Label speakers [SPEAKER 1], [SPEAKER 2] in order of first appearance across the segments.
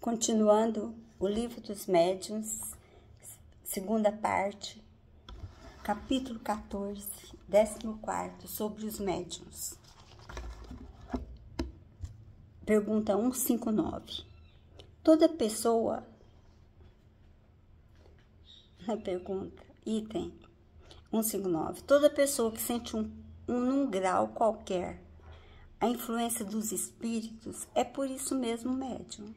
[SPEAKER 1] Continuando o Livro dos Médiuns, segunda parte, capítulo 14, 14, sobre os médiuns. Pergunta 159. Toda pessoa... Na pergunta, item 159. Toda pessoa que sente num grau qualquer a influência dos espíritos é por isso mesmo médium.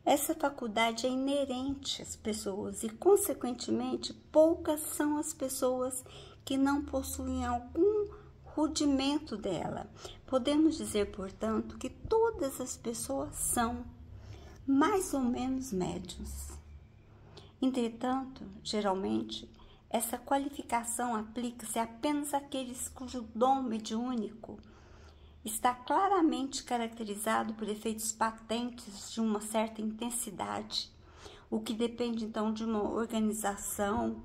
[SPEAKER 1] Essa faculdade é inerente às pessoas e, consequentemente, poucas são as pessoas que não possuem algum rudimento dela. Podemos dizer, portanto, que todas as pessoas são mais ou menos médiuns. Entretanto, geralmente, essa qualificação aplica-se apenas àqueles cujo dom mediúnico está claramente caracterizado por efeitos patentes de uma certa intensidade, o que depende então de uma organização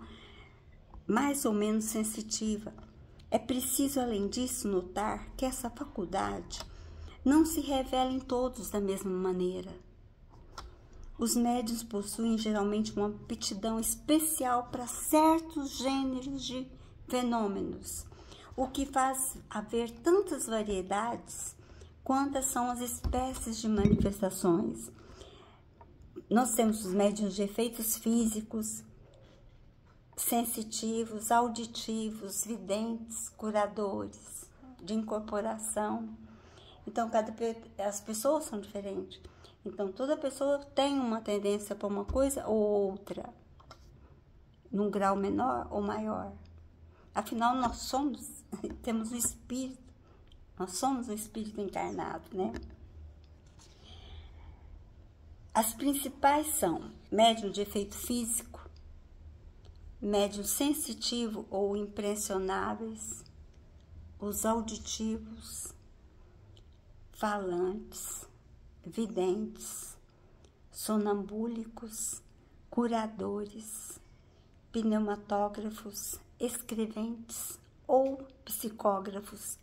[SPEAKER 1] mais ou menos sensitiva. É preciso, além disso, notar que essa faculdade não se revela em todos da mesma maneira. Os médiuns possuem geralmente uma aptidão especial para certos gêneros de fenômenos, o que faz haver tantas variedades quantas são as espécies de manifestações. Nós temos os médiuns de efeitos físicos, sensitivos, auditivos, videntes, curadores, de incorporação. Então, as pessoas são diferentes. Então, toda pessoa tem uma tendência para uma coisa ou outra, num grau menor ou maior. Afinal, temos o espírito, nós somos o espírito encarnado, né? As principais são médium de efeito físico, médium sensitivo ou impressionáveis, os auditivos, falantes, videntes, sonambúlicos, curadores, pneumatógrafos, escreventes ou psicógrafos,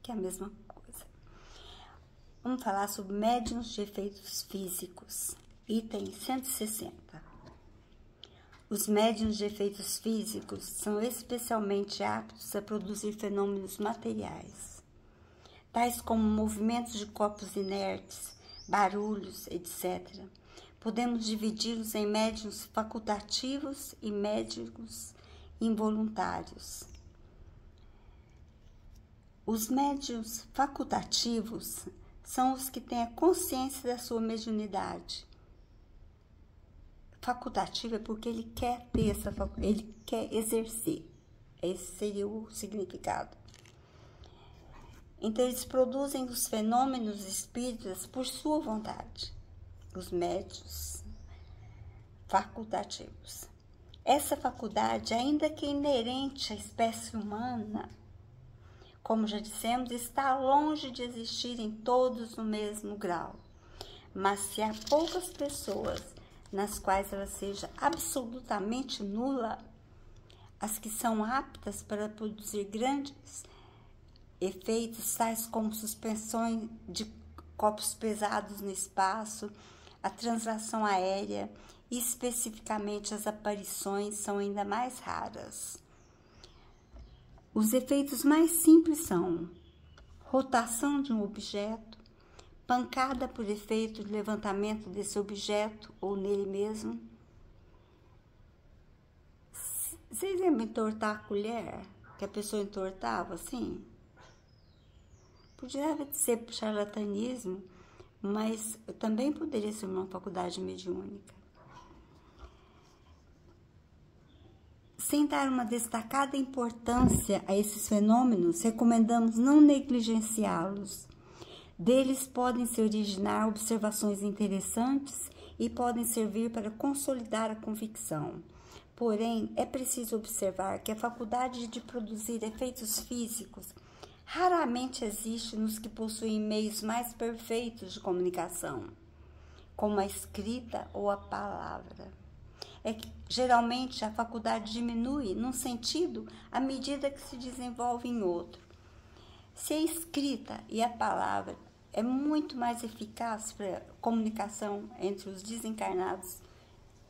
[SPEAKER 1] que é a mesma coisa. Vamos falar sobre médiuns de efeitos físicos, item 160. Os médiuns de efeitos físicos são especialmente aptos a produzir fenômenos materiais, tais como movimentos de corpos inertes, barulhos, etc. Podemos dividi-los em médiuns facultativos e médiuns involuntários. Os médiuns facultativos são os que têm a consciência da sua mediunidade. Facultativo é porque ele quer ter ele quer exercer. Esse seria o significado. Então, eles produzem os fenômenos espíritas por sua vontade, os médiuns facultativos. Essa faculdade, ainda que inerente à espécie humana, como já dissemos, está longe de existir em todos no mesmo grau. Mas se há poucas pessoas nas quais ela seja absolutamente nula, as que são aptas para produzir grandes efeitos, tais como suspensões de corpos pesados no espaço, a translação aérea, e especificamente as aparições, são ainda mais raras. Os efeitos mais simples são rotação de um objeto, pancada por efeito de levantamento desse objeto ou nele mesmo. Vocês lembram entortar a colher? Que a pessoa entortava assim? Podia ser charlatanismo, mas também poderia ser uma faculdade mediúnica. Sem dar uma destacada importância a esses fenômenos, recomendamos não negligenciá-los. Deles podem se originar observações interessantes e podem servir para consolidar a convicção. Porém, é preciso observar que a faculdade de produzir efeitos físicos raramente existe nos que possuem meios mais perfeitos de comunicação, como a escrita ou a palavra. É que, geralmente, a faculdade diminui num sentido à medida que se desenvolve em outro. Se a escrita e a palavra é muito mais eficaz para comunicação entre os desencarnados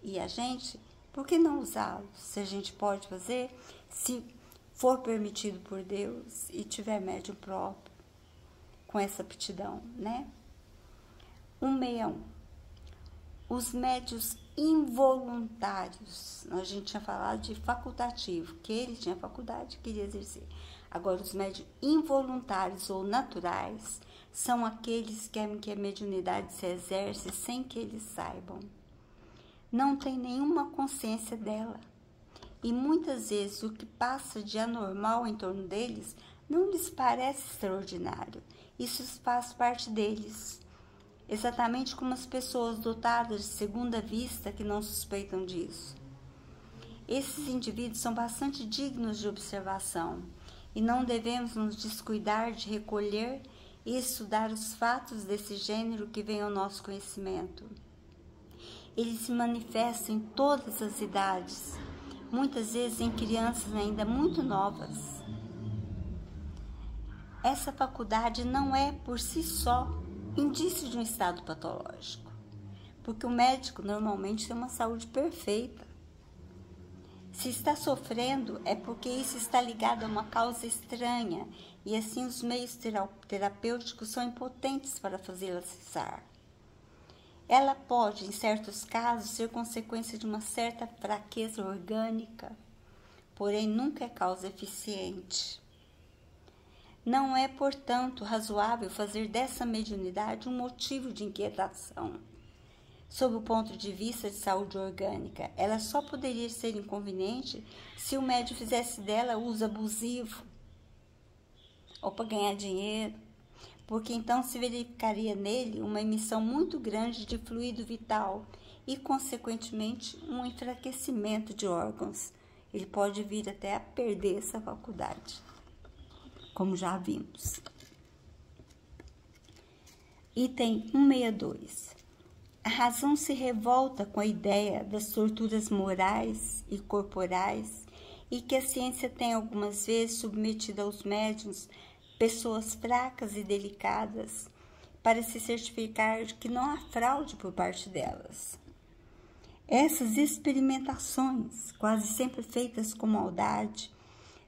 [SPEAKER 1] e a gente, por que não usá-los? Se a gente pode fazer, se for permitido por Deus e tiver médium próprio, com essa aptidão, né? 161. Os médios involuntários. A gente tinha falado de facultativo, que ele tinha faculdade, queria exercer. Agora, os médios involuntários ou naturais são aqueles que a mediunidade se exerce sem que eles saibam. Não tem nenhuma consciência dela. E muitas vezes o que passa de anormal em torno deles não lhes parece extraordinário. Isso faz parte deles. Exatamente como as pessoas dotadas de segunda vista que não suspeitam disso. Esses indivíduos são bastante dignos de observação e não devemos nos descuidar de recolher e estudar os fatos desse gênero que vem ao nosso conhecimento. Eles se manifestam em todas as idades, muitas vezes em crianças ainda muito novas. Essa faculdade não é, por si só, indício de um estado patológico, porque o médico normalmente tem uma saúde perfeita. Se está sofrendo, é porque isso está ligado a uma causa estranha, e assim os meios terapêuticos são impotentes para fazê-la cessar. Ela pode, em certos casos, ser consequência de uma certa fraqueza orgânica, porém nunca é causa eficiente. Não é, portanto, razoável fazer dessa mediunidade um motivo de inquietação. Sob o ponto de vista de saúde orgânica, ela só poderia ser inconveniente se o médium fizesse dela uso abusivo ou para ganhar dinheiro, porque então se verificaria nele uma emissão muito grande de fluido vital e, consequentemente, um enfraquecimento de órgãos. Ele pode vir até a perder essa faculdade, como já vimos. Item 162. A razão se revolta com a ideia das torturas morais e corporais e que a ciência tem algumas vezes submetido aos médiuns pessoas fracas e delicadas para se certificar de que não há fraude por parte delas. Essas experimentações, quase sempre feitas com maldade,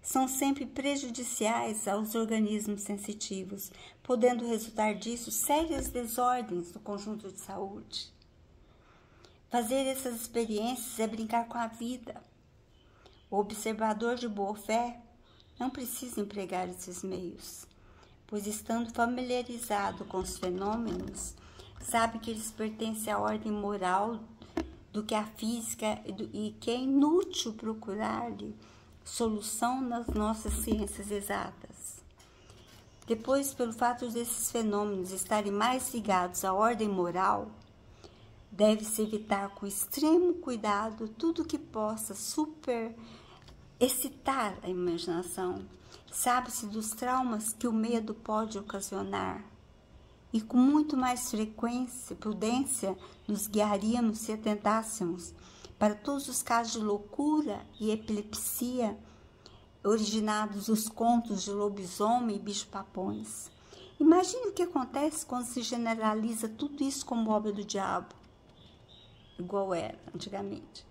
[SPEAKER 1] são sempre prejudiciais aos organismos sensitivos, podendo resultar disso sérias desordens no conjunto de saúde. Fazer essas experiências é brincar com a vida. O observador de boa fé não precisa empregar esses meios, pois estando familiarizado com os fenômenos, sabe que eles pertencem à ordem moral do que a física e que é inútil procurar-lhe solução nas nossas ciências exatas. Depois, pelo fato desses fenômenos estarem mais ligados à ordem moral, deve-se evitar com extremo cuidado tudo que possa excitar a imaginação. Sabe-se dos traumas que o medo pode ocasionar, e com muito mais prudência nos guiaríamos se atentássemos para todos os casos de loucura e epilepsia originados dos contos de lobisomem e bicho-papões. Imagine o que acontece quando se generaliza tudo isso como obra do diabo, igual era antigamente.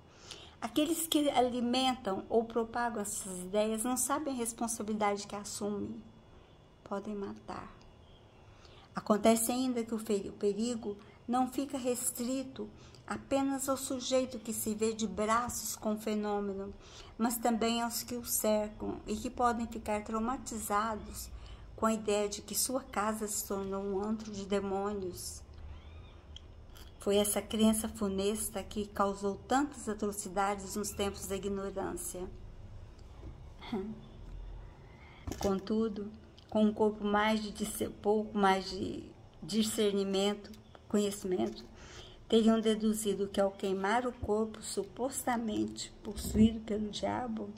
[SPEAKER 1] Aqueles que alimentam ou propagam essas ideias não sabem a responsabilidade que assumem. Podem matar. Acontece ainda que o perigo não fica restrito apenas ao sujeito que se vê de braços com o fenômeno, mas também aos que o cercam e que podem ficar traumatizados com a ideia de que sua casa se tornou um antro de demônios. Foi essa crença funesta que causou tantas atrocidades nos tempos da ignorância. Contudo, com um pouco mais de discernimento, conhecimento, teriam deduzido que ao queimar o corpo supostamente possuído pelo diabo,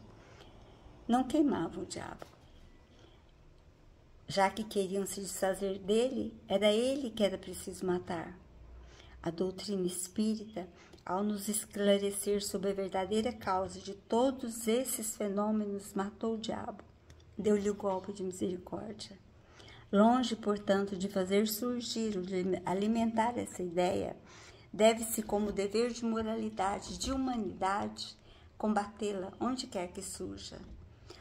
[SPEAKER 1] não queimavam o diabo. Já que queriam se desfazer dele, era ele que era preciso matar. A doutrina espírita, ao nos esclarecer sobre a verdadeira causa de todos esses fenômenos, matou o diabo, deu-lhe o golpe de misericórdia. Longe, portanto, de fazer surgir ou de alimentar essa ideia, deve-se, como dever de moralidade, de humanidade, combatê-la onde quer que surja.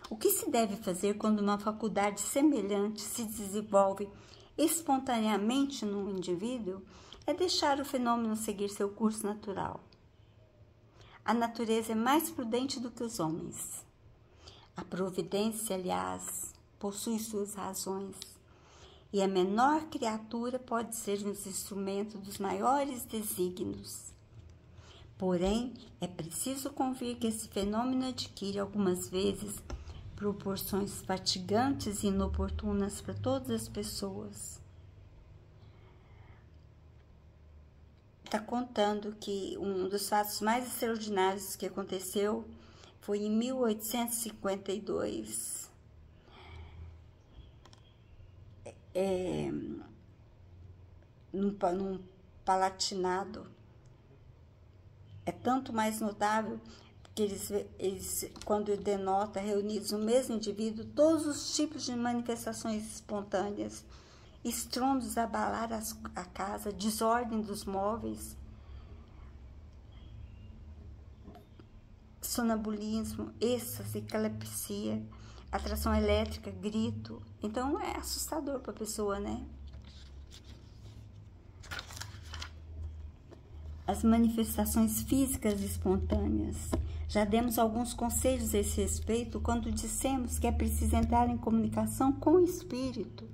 [SPEAKER 1] O que se deve fazer quando uma faculdade semelhante se desenvolve espontaneamente num indivíduo é deixar o fenômeno seguir seu curso natural. A natureza é mais prudente do que os homens. A providência, aliás, possui suas razões, e a menor criatura pode ser um instrumento dos maiores desígnios. Porém, é preciso convir que esse fenômeno adquire algumas vezes proporções fatigantes e inoportunas para todas as pessoas. Está contando que um dos fatos mais extraordinários que aconteceu foi em 1852. Num Palatinado. É tanto mais notável que eles, quando denota reunidos no mesmo indivíduo, todos os tipos de manifestações espontâneas, estrondos abalar a casa, desordem dos móveis, sonambulismo, êxtase, catalepsia, atração elétrica, grito. Então é assustador para a pessoa, né? As manifestações físicas espontâneas. Já demos alguns conselhos a esse respeito quando dissemos que é preciso entrar em comunicação com o espírito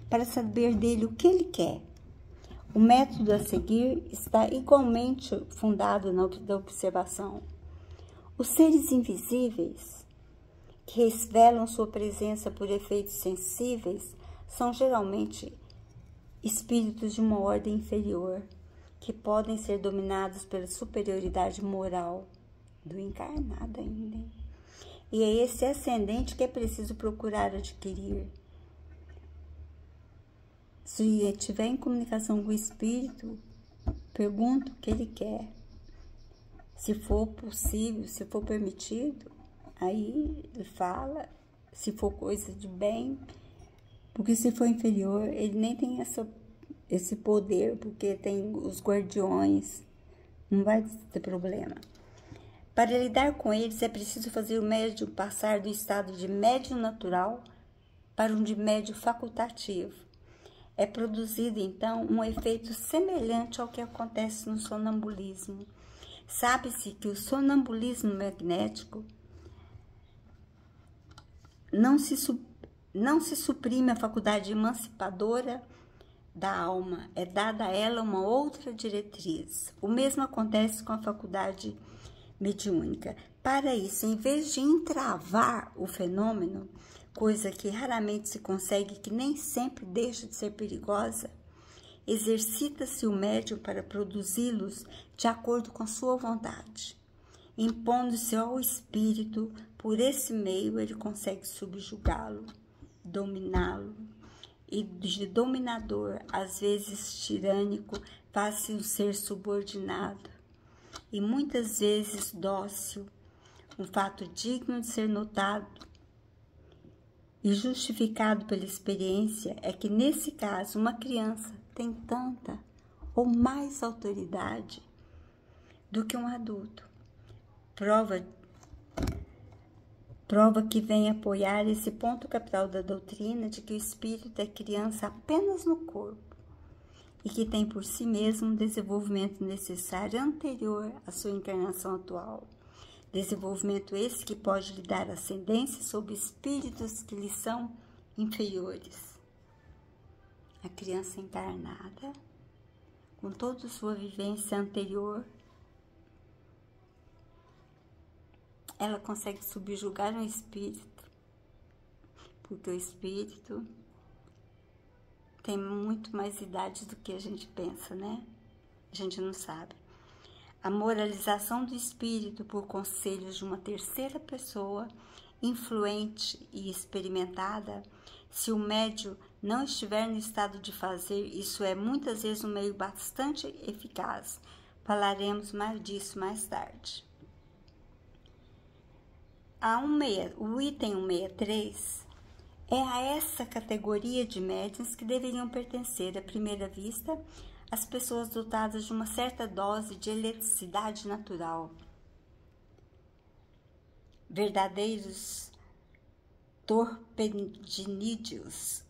[SPEAKER 1] para saber dele o que ele quer. O método a seguir está igualmente fundado na observação. Os seres invisíveis, que revelam sua presença por efeitos sensíveis, são geralmente espíritos de uma ordem inferior, que podem ser dominados pela superioridade moral do encarnado ainda. E é esse ascendente que é preciso procurar adquirir. Se estiver em comunicação com o espírito, pergunta o que ele quer. Se for possível, se for permitido, aí ele fala, se for coisa de bem, porque se for inferior, ele nem tem esse poder, porque tem os guardiões, não vai ter problema. Para lidar com eles, é preciso fazer o médium passar do estado de médium natural para um de médium facultativo. É produzido, então, um efeito semelhante ao que acontece no sonambulismo. Sabe-se que o sonambulismo magnético não se suprime a faculdade emancipadora da alma, é dada a ela uma outra diretriz. O mesmo acontece com a faculdade mediúnica. Para isso, em vez de entravar o fenômeno, coisa que raramente se consegue, que nem sempre deixa de ser perigosa, exercita-se o médium para produzi-los de acordo com a sua vontade. Impondo-se ao espírito, por esse meio ele consegue subjugá-lo, dominá-lo, e de dominador, às vezes tirânico, faz-se um ser subordinado, e muitas vezes dócil, um fato digno de ser notado e justificado pela experiência é que, nesse caso, uma criança tem tanta ou mais autoridade do que um adulto. Prova que vem apoiar esse ponto capital da doutrina de que o espírito é criança apenas no corpo e que tem por si mesmo um desenvolvimento necessário anterior à sua encarnação atual. Desenvolvimento esse que pode lhe dar ascendência sobre espíritos que lhe são inferiores. A criança encarnada, com toda a sua vivência anterior, ela consegue subjugar um espírito, porque o espírito tem muito mais idade do que a gente pensa, né? A gente não sabe. A moralização do espírito por conselhos de uma terceira pessoa, influente e experimentada, se o médium não estiver no estado de fazer, isso é muitas vezes um meio bastante eficaz. Falaremos mais disso mais tarde. O item 163 É a essa categoria de médiuns que deveriam pertencer, à primeira vista, as pessoas dotadas de uma certa dose de eletricidade natural. Verdadeiros torpedinídeos.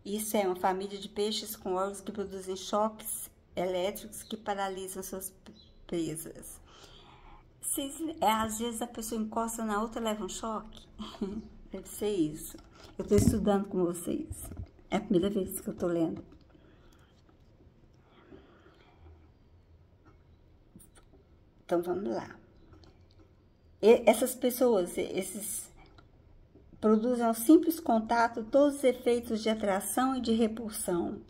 [SPEAKER 1] Isso é uma família de peixes com órgãos que produzem choques elétricos que paralisam suas presas. Às vezes a pessoa encosta na outra e leva um choque. Deve ser isso. Eu estou estudando com vocês. É a primeira vez que eu estou lendo. Então, vamos lá. Essas pessoas, produzem ao simples contato todos os efeitos de atração e de repulsão.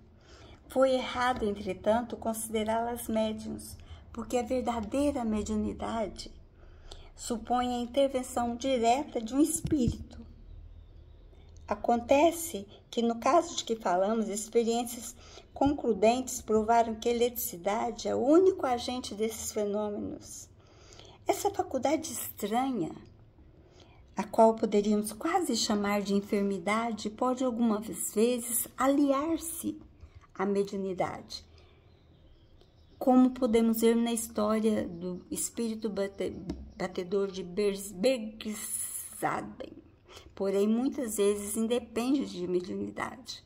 [SPEAKER 1] Foi errado, entretanto, considerá-las médiuns, porque a verdadeira mediunidade supõe a intervenção direta de um espírito. Acontece que, no caso de que falamos, experiências concludentes provaram que a eletricidade é o único agente desses fenômenos. Essa faculdade estranha, a qual poderíamos quase chamar de enfermidade, pode algumas vezes aliar-se à mediunidade. Como podemos ver na história do espírito batedor de Bergsaben. Porém, muitas vezes independe de mediunidade.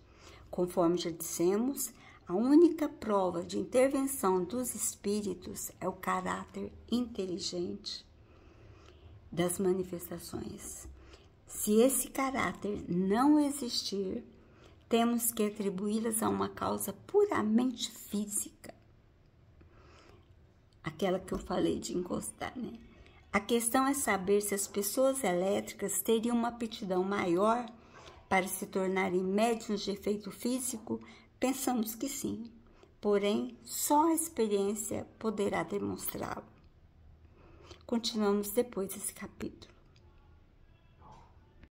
[SPEAKER 1] Conforme já dissemos, a única prova de intervenção dos espíritos é o caráter inteligente das manifestações. Se esse caráter não existir, temos que atribuí-las a uma causa puramente física. Aquela que eu falei de encostar, né? A questão é saber se as pessoas elétricas teriam uma aptidão maior para se tornarem médiuns de efeito físico. Pensamos que sim, porém, só a experiência poderá demonstrá-lo. Continuamos depois desse capítulo.